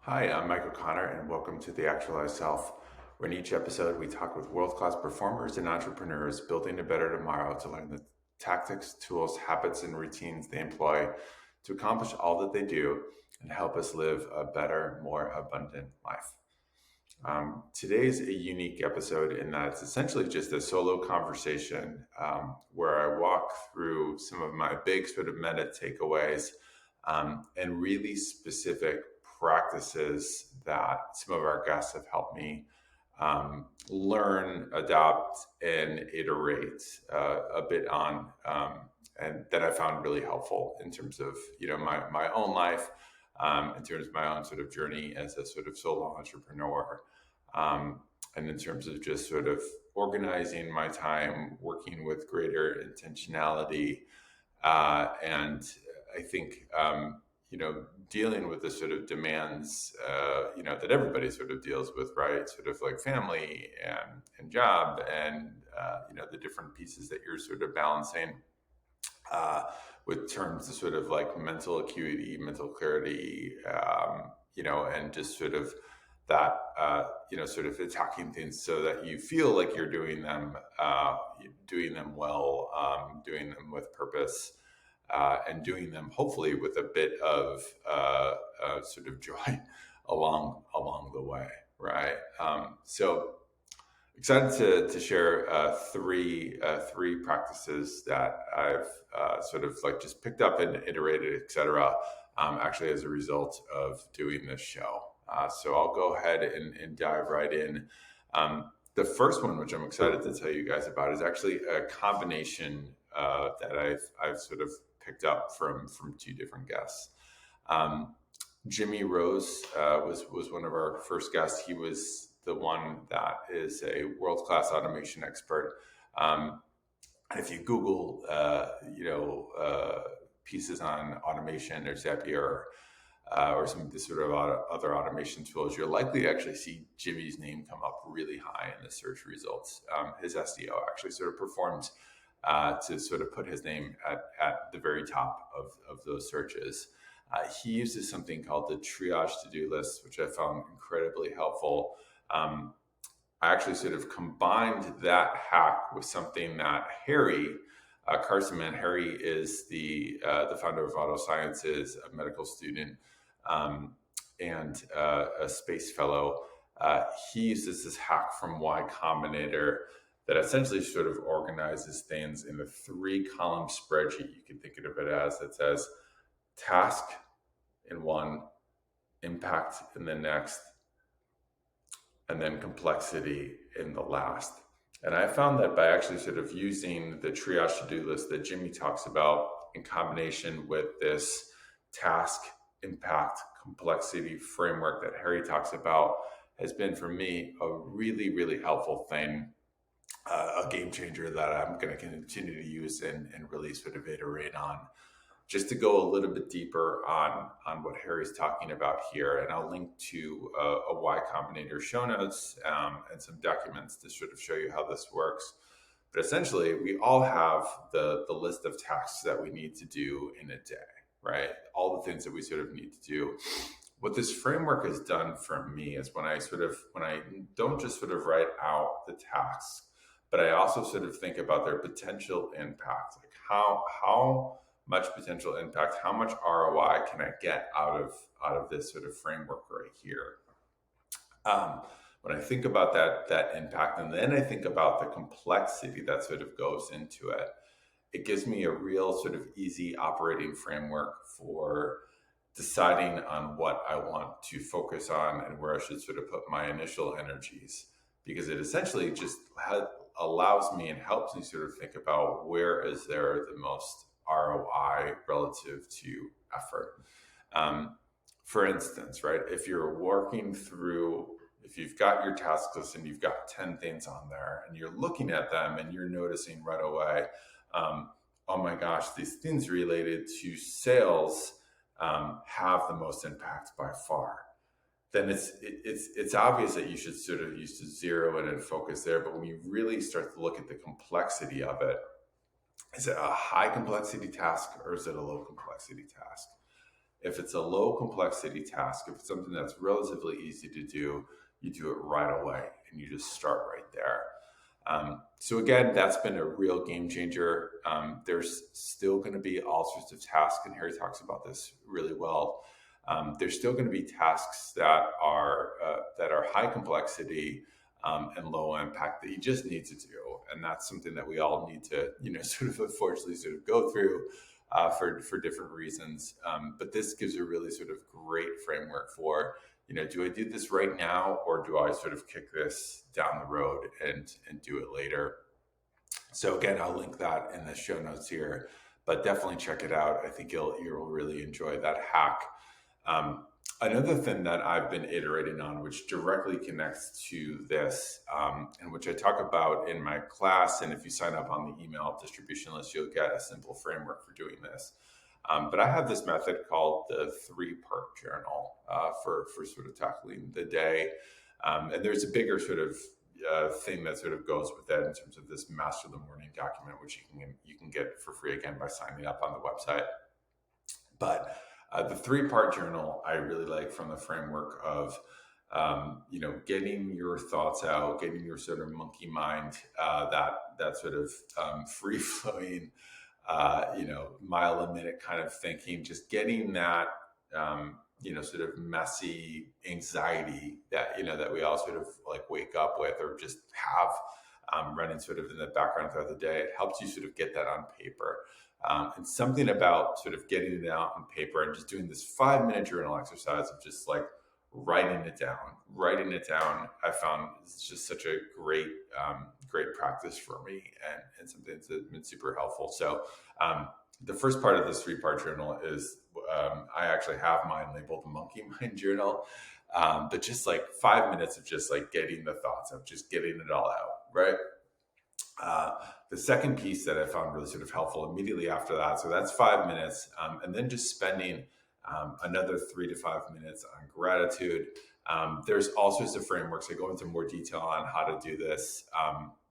Hi, I'm Michael Connor, and welcome to the Actualized Self, where in each episode we talk with world-class performers and entrepreneurs building a better tomorrow to learn the tactics, tools, habits, and routines they employ to accomplish all that they do and help us live a better, more abundant life. Today's a unique episode in that it's essentially just a solo conversation where I walk through some of my big sort of meta takeaways and really specific practices that some of our guests have helped me learn, adopt, and iterate a bit on, and that I found really helpful in terms of my own life, in terms of my own sort of journey as a sort of solo entrepreneur, and in terms of just sort of organizing my time, working with greater intentionality, and I think dealing with the sort of demands that everybody sort of deals with, right? Sort of like family and job and the different pieces that you're sort of balancing uh, with terms of sort of like mental acuity, mental clarity, and just sort of that sort of attacking things so that you feel like you're doing them well, doing them with purpose, and doing them hopefully with a bit of sort of joy along the way, right? So excited to share three practices that I've sort of like just picked up and iterated, etc. Actually, as a result of doing this show. So I'll go ahead and dive right in. The first one, which I'm excited to tell you guys about, is actually a combination that I've sort of picked up from two different guests. Jimmy Rose was one of our first guests. He was the one that is a world-class automation expert. And if you Google, pieces on automation or Zapier or some of the sort of other automation tools, you're likely to actually see Jimmy's name come up really high in the search results. His SEO actually sort of performs to sort of put his name at the very top of those searches. He uses something called the Triage To Do list, which I found incredibly helpful. I actually sort of combined that hack with something that Harry Carson, Harry is the founder of Auto Sciences, a medical student, and a space fellow. He uses this hack from Y Combinator that essentially sort of organizes things in a 3-column spreadsheet. You can think of it as it says task in one, impact in the next, and then complexity in the last. And I found that by actually sort of using the triage to-do list that Jimmy talks about in combination with this task, impact, complexity framework that Harry talks about has been for me a really, really helpful thing, a game changer that I'm going to continue to use and really sort of iterate on. Just to go a little bit deeper on what Harry's talking about here, and I'll link to a Y Combinator show notes and some documents to sort of show you how this works. But essentially, we all have the list of tasks that we need to do in a day, right? All the things that we sort of need to do. What this framework has done for me is when I don't just sort of write out the tasks, but I also sort of think about their potential impact, like how much potential impact, how much ROI can I get out of this sort of framework right here? When I think about that impact, and then I think about the complexity that sort of goes into it, it gives me a real sort of easy operating framework for deciding on what I want to focus on and where I should sort of put my initial energies, because it essentially just allows me and helps me sort of think about where is there the most ROI relative to effort. For instance, right, if you've got your task list and you've got 10 things on there and you're looking at them and you're noticing right away, oh my gosh, these things related to sales have the most impact by far, then it's obvious that you should sort of use to zero in and focus there. But when you really start to look at the complexity of it, is it a high complexity task or is it a low complexity task? If it's a low complexity task, if it's something that's relatively easy to do, you do it right away and you just start right there. So again, that's been a real game changer. There's still going to be all sorts of tasks, and Harry talks about this really well. There's still going to be tasks that are high complexity and low impact that you just need to do, and that's something that we all need to, sort of unfortunately sort of go through for different reasons. But this gives a really sort of great framework for, do I do this right now, or do I sort of kick this down the road and do it later? So again, I'll link that in the show notes here, but definitely check it out. I think you'll really enjoy that hack. Another thing that I've been iterating on, which directly connects to this, and which I talk about in my class, and if you sign up on the email distribution list, you'll get a simple framework for doing this. But I have this method called the 3-part journal for sort of tackling the day. And there's a bigger sort of thing that sort of goes with that in terms of this Master the Morning document, which you can get for free again by signing up on the website. But the 3-part journal I really like from the framework of getting your thoughts out, getting your sort of monkey mind, that sort of free flowing, mile a minute kind of thinking, just getting that, sort of messy anxiety that, that we all sort of like wake up with or just have running sort of in the background throughout the day. It helps you sort of get that on paper. And something about sort of getting it out on paper and just doing this 5-minute journal exercise of just like writing it down, I found it's just such a great practice for me, and something that's been super helpful. So the first part of this 3-part journal is I actually have mine labeled the Monkey Mind Journal, but just like 5 minutes of just like getting the thoughts of just getting it all out, right? The second piece that I found really sort of helpful immediately after that, so that's 5 minutes, and then just spending another 3 to 5 minutes on gratitude. There's all sorts of frameworks. I go into more detail on how to do this.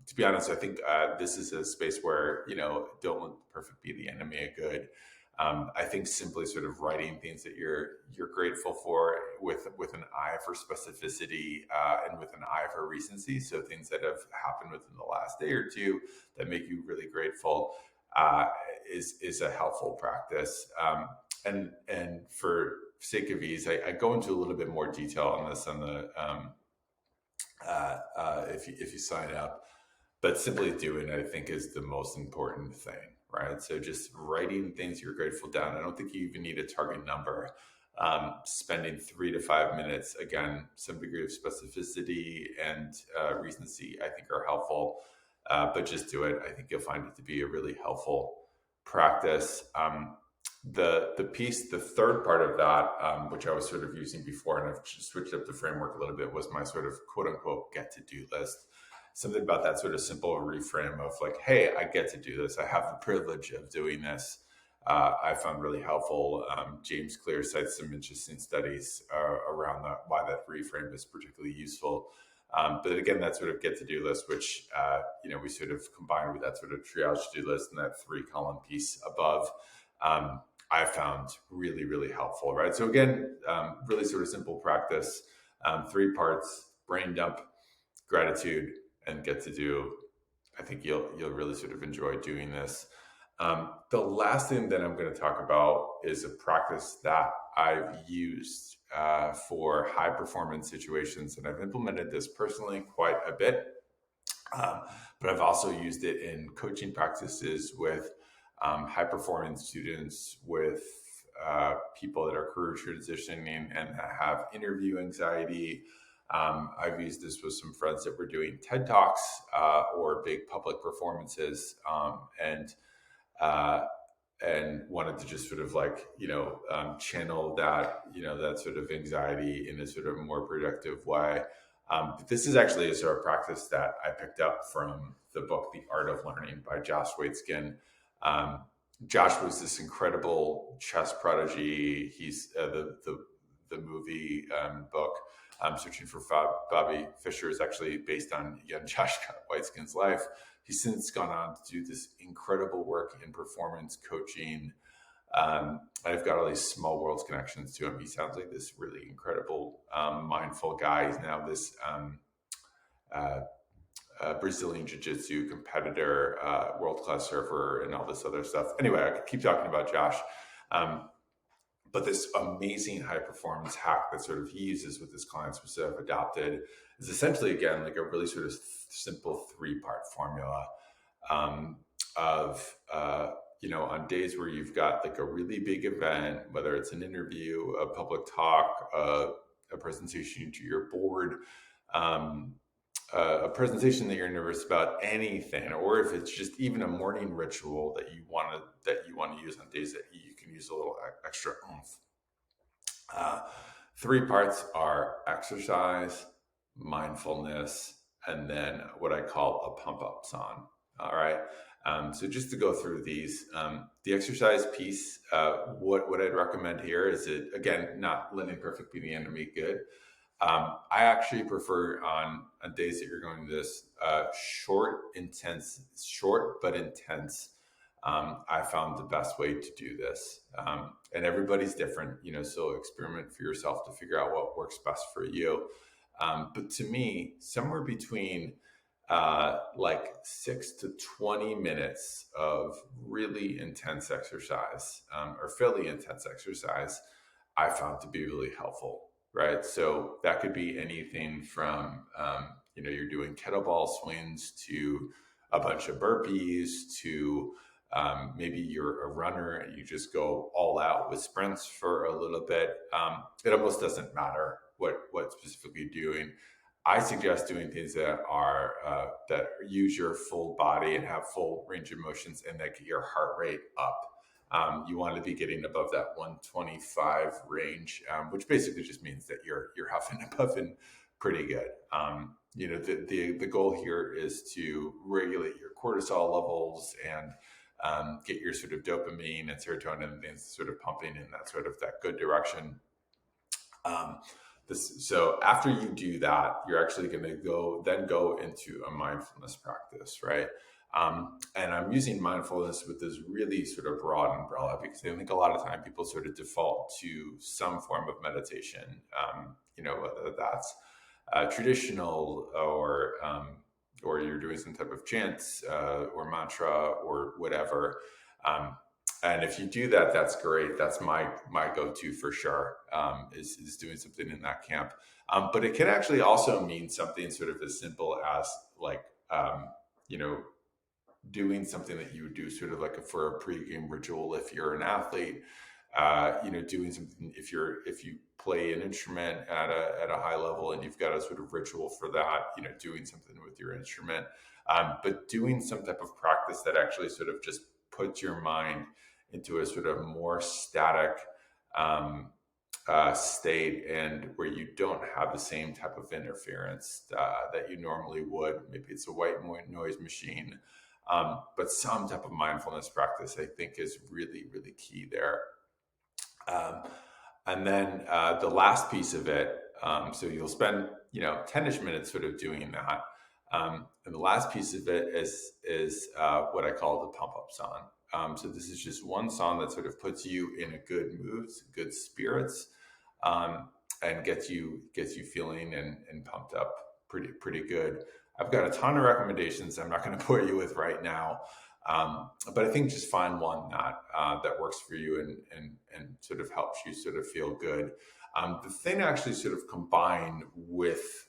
To be honest, I think this is a space where, don't let the perfect be the enemy of good. I think simply sort of writing things that you're grateful for with an eye for specificity and with an eye for recency. So things that have happened within the last day or two that make you really grateful is a helpful practice. And for sake of ease, I go into a little bit more detail on this on the if you sign up. But simply doing it, I think, is the most important thing, right? So just writing things you're grateful down. I don't think you even need a target number. Spending 3 to 5 minutes, again, some degree of specificity and recency, I think, are helpful. But just do it. I think you'll find it to be a really helpful practice. The third part of that, which I was sort of using before, and I've just switched up the framework a little bit, was my sort of quote unquote get to do list. Something about that sort of simple reframe of like, hey, I get to do this. I have the privilege of doing this. I found really helpful. James Clear cites some interesting studies around why that reframe is particularly useful. But again, that sort of get to do list, which we sort of combine with that sort of triage to do list and that 3-column piece above, I found really, really helpful, right? So again, really sort of simple practice, 3 parts: brain dump, gratitude, and get to do. I think you'll really sort of enjoy doing this. The last thing that I'm going to talk about is a practice that I've used for high performance situations, and I've implemented this personally quite a bit. But I've also used it in coaching practices with high performance students, with people that are career transitioning and have interview anxiety. I've used this with some friends that were doing TED Talks or big public performances, and wanted to just sort of like, channel that, that sort of anxiety in a sort of more productive way. But this is actually a sort of practice that I picked up from the book, The Art of Learning by Josh Waitzkin. Josh was this incredible chess prodigy. He's the movie book, Searching for Bobby Fischer, is actually based on young Josh Waitzkin's life. He's since gone on to do this incredible work in performance coaching, I've got all these small worlds connections to him. He sounds like this really incredible, mindful guy. He's now this uh, Brazilian jiu-jitsu competitor, world-class surfer, and all this other stuff. Anyway, I could keep talking about Josh. But this amazing high performance hack that sort of he uses with his clients, which I've adopted, is essentially, again, like a really sort of simple 3-part formula um, of, on days where you've got like a really big event, whether it's an interview, a public talk, a presentation to your board, um, a presentation that you're nervous about, anything, or if it's just even a morning ritual that you want to use on days that you can use a little extra oomph. 3 parts are exercise, mindfulness, and then what I call a pump up song. All right. So just to go through these, the exercise piece, what I'd recommend here is it, again, not letting perfect be the enemy good. I actually prefer on days that you're going to this short but intense. I found the best way to do this. And everybody's different, so experiment for yourself to figure out what works best for you. But to me, somewhere between like 6 to 20 minutes of really intense exercise or fairly intense exercise, I found to be really helpful, right? So that could be anything from, you're doing kettlebell swings to a bunch of burpees to maybe you're a runner and you just go all out with sprints for a little bit. It almost doesn't matter what specifically you're doing. I suggest doing things that are that use your full body and have full range of motions and that get your heart rate up. You want to be getting above that 125 range, which basically just means that you're huffing and puffing pretty good. The goal here is to regulate your cortisol levels and get your sort of dopamine and serotonin and things sort of pumping in that good direction. So after you do that, you're actually going to go into a mindfulness practice, right? And I'm using mindfulness with this really sort of broad umbrella because I think a lot of time people sort of default to some form of meditation, whether that's traditional or you're doing some type of chant or mantra or whatever. And if you do that, that's great. That's my go-to for sure, is doing something in that camp. But it can actually also mean something sort of as simple as like, doing something that you would do sort of like for a pre-game ritual if you're an athlete. Doing something if you play an instrument at a high level and you've got a sort of ritual for that, doing something with your instrument, but doing some type of practice that actually sort of just puts your mind into a sort of more static state and where you don't have the same type of interference that you normally would. Maybe it's a white noise machine, but some type of mindfulness practice I think is really, really key there. And then the last piece of it, so you'll spend 10ish minutes sort of doing that. And the last piece of it is what I call the pump up song. So this is just one song that sort of puts you in a good mood, good spirits, and gets you feeling and pumped up pretty good. I've got a ton of recommendations I'm not going to bore you with right now. But I think just find one that works for you and sort of helps you sort of feel good. The thing actually sort of combined with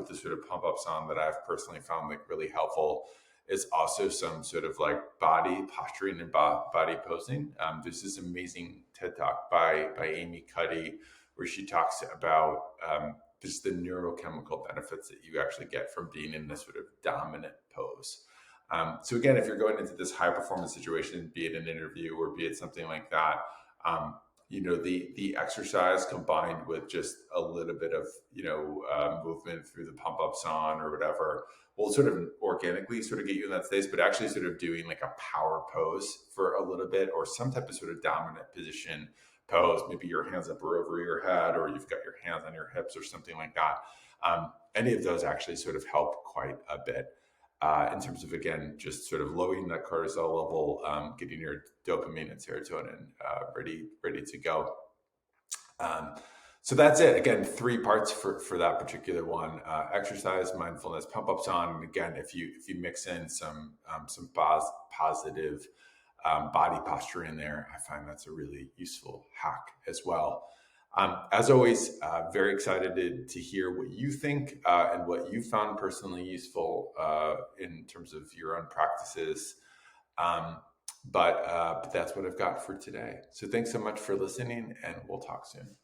the sort of pump up song that I've personally found like really helpful is also some sort of like body posturing and body posing. There's this amazing TED Talk by Amy Cuddy where she talks about just the neurochemical benefits that you actually get from being in this sort of dominant pose. So again, if you're going into this high performance situation, be it an interview or be it something like that, the exercise combined with just a little bit of, movement through the pump up song or whatever will sort of organically sort of get you in that space, but actually sort of doing like a power pose for a little bit or some type of sort of dominant position pose, maybe your hands up or over your head, or you've got your hands on your hips or something like that. Any of those actually sort of help quite a bit. in terms of, again, just sort of lowering that cortisol level, getting your dopamine and serotonin ready to go. So that's it. Again, 3 parts for that particular one: exercise, mindfulness, pump ups on. And again, if you mix in some positive body posture in there, I find that's a really useful hack as well. As always, very excited to hear what you think and what you found personally useful in terms of your own practices. But that's what I've got for today. So thanks so much for listening, and we'll talk soon.